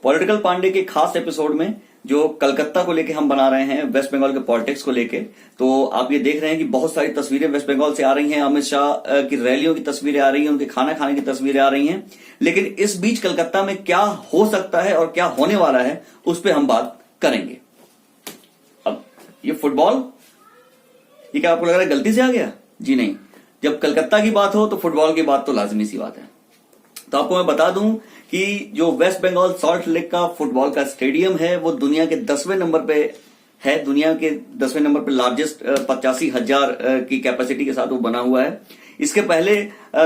Political Pandey के खास episode में जो कलकत्ता को लेके हम बना रहे हैं, वेस्ट बंगाल के पॉलिटिक्स को लेके, तो आप ये देख रहे हैं कि बहुत सारी तस्वीरें वेस्ट बंगाल से आ रही हैं। अमित शाह की रैलियों की तस्वीरें आ रही हैं, उनके खाना खाने की तस्वीरें आ रही हैं। लेकिन इस बीच कलकत्ता में क्या हो सकता है और क्या होने वाला है, उस पर हम बात करेंगे। अब ये फुटबॉल, ये क्या आपको लग रहा है गलती से आ गया? जी नहीं, जब कलकत्ता की बात हो तो फुटबॉल की बात तो लाजमी सी बात है। तो आपको मैं बता दूं कि जो वेस्ट बंगाल सॉल्ट लेक का फुटबॉल का स्टेडियम है, वो दुनिया के 10वें नंबर पे है। दुनिया के 10वें नंबर पे लार्जेस्ट 85,000 की कैपेसिटी के साथ वो बना हुआ है। इसके पहले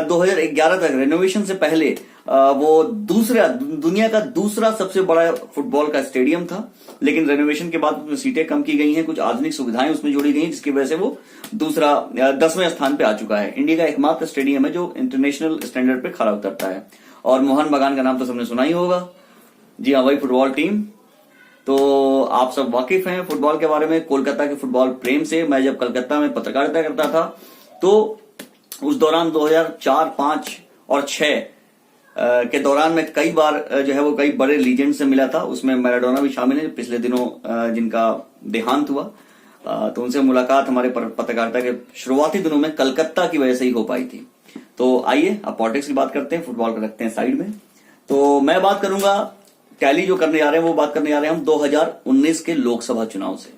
2011 तक, रेनोवेशन से पहले, वो दुनिया का दूसरा सबसे बड़ा फुटबॉल का स्टेडियम था। लेकिन रेनोवेशन के बाद उसमें सीटें कम की गई हैं, कुछ आधुनिक सुविधाएं उसमें जोड़ी गई हैं, जिसकी वजह से वो दूसरा 10वें स्थान पे आ चुका है। इंडिया का एकमात्र स्टेडियम है जो इंटरनेशनल स्टैंडर्ड पे खरा उतरता है। और मोहन बगान का नाम तो सबने सुना ही होगा। जी हाँ, वही फुटबॉल टीम। तो आप सब वाकिफ हैं फुटबॉल के बारे में, कोलकाता के फुटबॉल प्रेम से। मैं जब कलकत्ता में पत्रकारिता करता था तो उस दौरान 2004, 5 और 6 के दौरान में कई बार जो है वो कई बड़े लीजेंड से मिला था। उसमें मैराडोना भी शामिल है, पिछले दिनों जिनका देहांत हुआ। तो उनसे मुलाकात हमारे पत्रकारिता के शुरुआती दिनों में कलकत्ता की वजह से ही हो पाई थी। तो आइए अब पॉलिटिक्स की बात करते हैं, फुटबॉल को रखते हैं साइड में। तो मैं बात करूंगा, टैली जो करने जा रहे हैं वो बात करने जा रहे हैं हम 2019 के लोकसभा चुनाव से।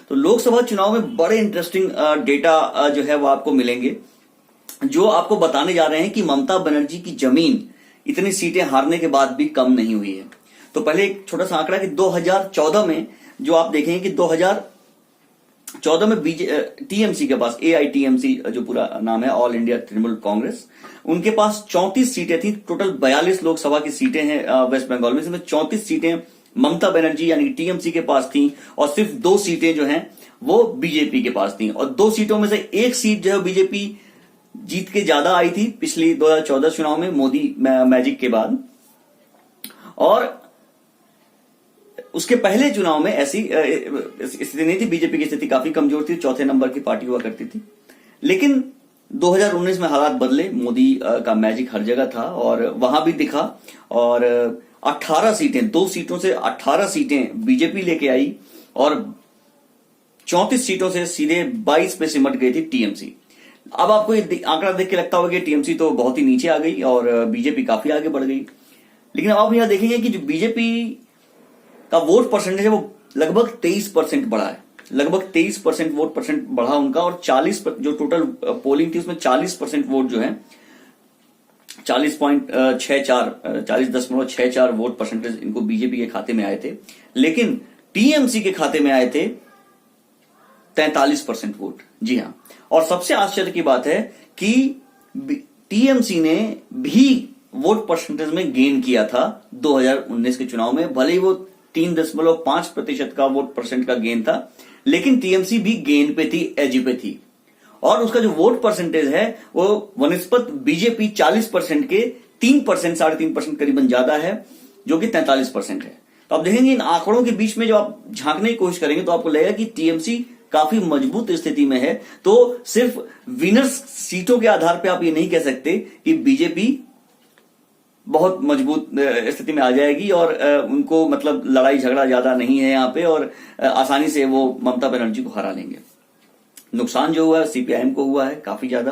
तो लोकसभा चुनाव में बड़े इंटरेस्टिंग डेटा जो है वो आपको मिलेंगे, जो आपको बताने जा रहे हैं कि ममता बनर्जी की जमीन इतनी सीटें हारने के बाद भी कम नहीं हुई है। तो पहले एक छोटा सा आंकड़ा कि 2014 में जो आप देखेंगे कि 2014 में टीएमसी के पास, एआईटीएमसी जो पूरा नाम है, ऑल इंडिया तृणमूल कांग्रेस, उनके पास 34 सीटें थी। टोटल 42 लोकसभा की सीटें हैं वेस्ट बंगाल में, इसमें 34 सीटें ममता बनर्जी यानी टीएमसी के पास थी और सिर्फ 2 सीटें जो हैं वो बीजेपी के पास थी। और 2 सीटों में से एक सीट जो है बीजेपी जीत के ज्यादा आई थी पिछली 2014 चुनाव में, मोदी मैजिक के बाद। और उसके पहले चुनाव में ऐसी स्थिति नहीं थी, बीजेपी की स्थिति काफी कमजोर थी, चौथे नंबर की पार्टी हुआ करती थी। लेकिन 2019 में हालात बदले, मोदी का मैजिक हर जगह था और वहां भी दिखा। और 18 सीटें, 2 सीटों से 18 सीटें बीजेपी लेके आई और 34 सीटों से सीधे 22 पे सिमट गई थी टीएमसी। अब आपको ये आंकड़ा देख के लगता होगा कि टीएमसी तो बहुत ही नीचे आ गई और बीजेपी काफी आगे बढ़ गई। लेकिन अब आप यहां देखेंगे कि जो बीजेपी का वोट परसेंटेज है वो लगभग 23% बढ़ा है। लगभग 23% वोट परसेंट बढ़ा उनका। और 40 जो टोटल पोलिंग थी उसमें 40% वोट जो है 40.64 वोट परसेंटेज इनको बीजेपी के खाते में आए थे। लेकिन टीएमसी के खाते में आए थे 43% वोट। जी हाँ, और सबसे आश्चर्य की बात है कि टीएमसी ने भी वोट परसेंटेज में गेन किया था 2019 के चुनाव में। भले ही वो 3.5% का वोट परसेंट का गेन था, लेकिन टीएमसी भी गेन पे थी, एज पे थी। और उसका जो वोट परसेंटेज है वो वनिस्पत बीजेपी 40% के 3%, 3.5% करीबन ज्यादा है, जो कि 43% है। तो आप देखेंगे इन आंकड़ों के बीच में जो आप झांकने की कोशिश करेंगे तो आपको लगेगा कि टीएमसी काफी मजबूत स्थिति में है। तो सिर्फ विनर्स सीटों के आधार पर आप ये नहीं कह सकते कि बीजेपी बहुत मजबूत स्थिति में आ जाएगी और उनको मतलब लड़ाई झगड़ा ज्यादा नहीं है यहां पे और आसानी से वो ममता बनर्जी को हरा लेंगे। नुकसान जो हुआ है सीपीआईएम को हुआ है काफी ज्यादा।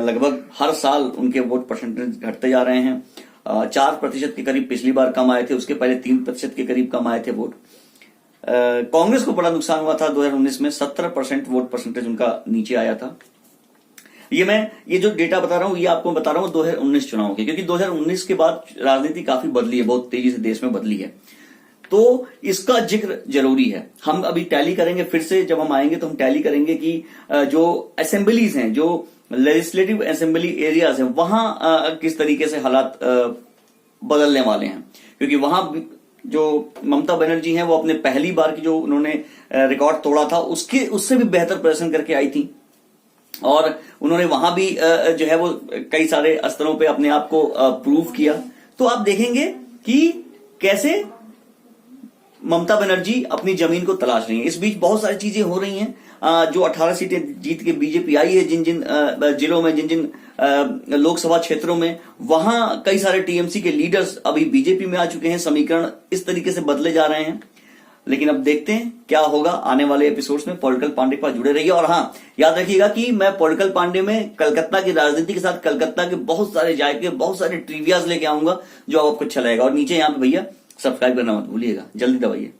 लगभग हर साल उनके वोट परसेंटेज घटते जा रहे हैं। 4% के करीब पिछली बार कम आए थे, उसके पहले 3% के करीब कम आए थे वोट। कांग्रेस को बड़ा नुकसान हुआ था 2019 में, 17% वोट परसेंटेज उनका नीचे आया था। ये जो डेटा बता रहा हूं ये आपको बता रहा हूं 2019 चुनाव के, क्योंकि 2019 के बाद राजनीति काफी बदली है, बहुत तेजी से देश में बदली है। तो इसका जिक्र जरूरी है। हम अभी टैली करेंगे, फिर से जब हम आएंगे तो हम टैली करेंगे कि जो असेंबलीज हैं, जो लेजिस्लेटिव असेंबली एरियाज हैं, वहां किस तरीके से हालात बदलने वाले हैं। क्योंकि वहां जो ममता बनर्जी हैं वो अपने पहली बार की जो उन्होंने रिकॉर्ड तोड़ा था उससे भी बेहतर प्रदर्शन करके आई थी और उन्होंने वहां भी जो है वो कई सारे स्तरों पे अपने आप को प्रूव किया। तो आप देखेंगे कि कैसे ममता बनर्जी अपनी जमीन को तलाश रही है। इस बीच बहुत सारी चीजें हो रही हैं। जो 18 सीटें जीत के बीजेपी आई है, जिन जिन जिलों में, जिन जिन लोकसभा क्षेत्रों में, वहां कई सारे टीएमसी के लीडर्स अभी बीजेपी में आ चुके हैं। समीकरण इस तरीके से बदले जा रहे हैं। लेकिन अब देखते हैं क्या होगा आने वाले एपिसोड्स में। पॉलिटिकल पांडे के पास जुड़े रहिए। और हाँ, याद रखिएगा कि मैं पॉलिटिकल पांडे में कलकत्ता की राजनीति के साथ कलकत्ता के बहुत सारे जायके, बहुत सारे ट्रिवियाज लेके आऊंगा जो आपको अच्छा लगेगा। और नीचे यहाँ पे भैया सब्सक्राइब करना मत भूलिएगा, जल्दी दबाइए।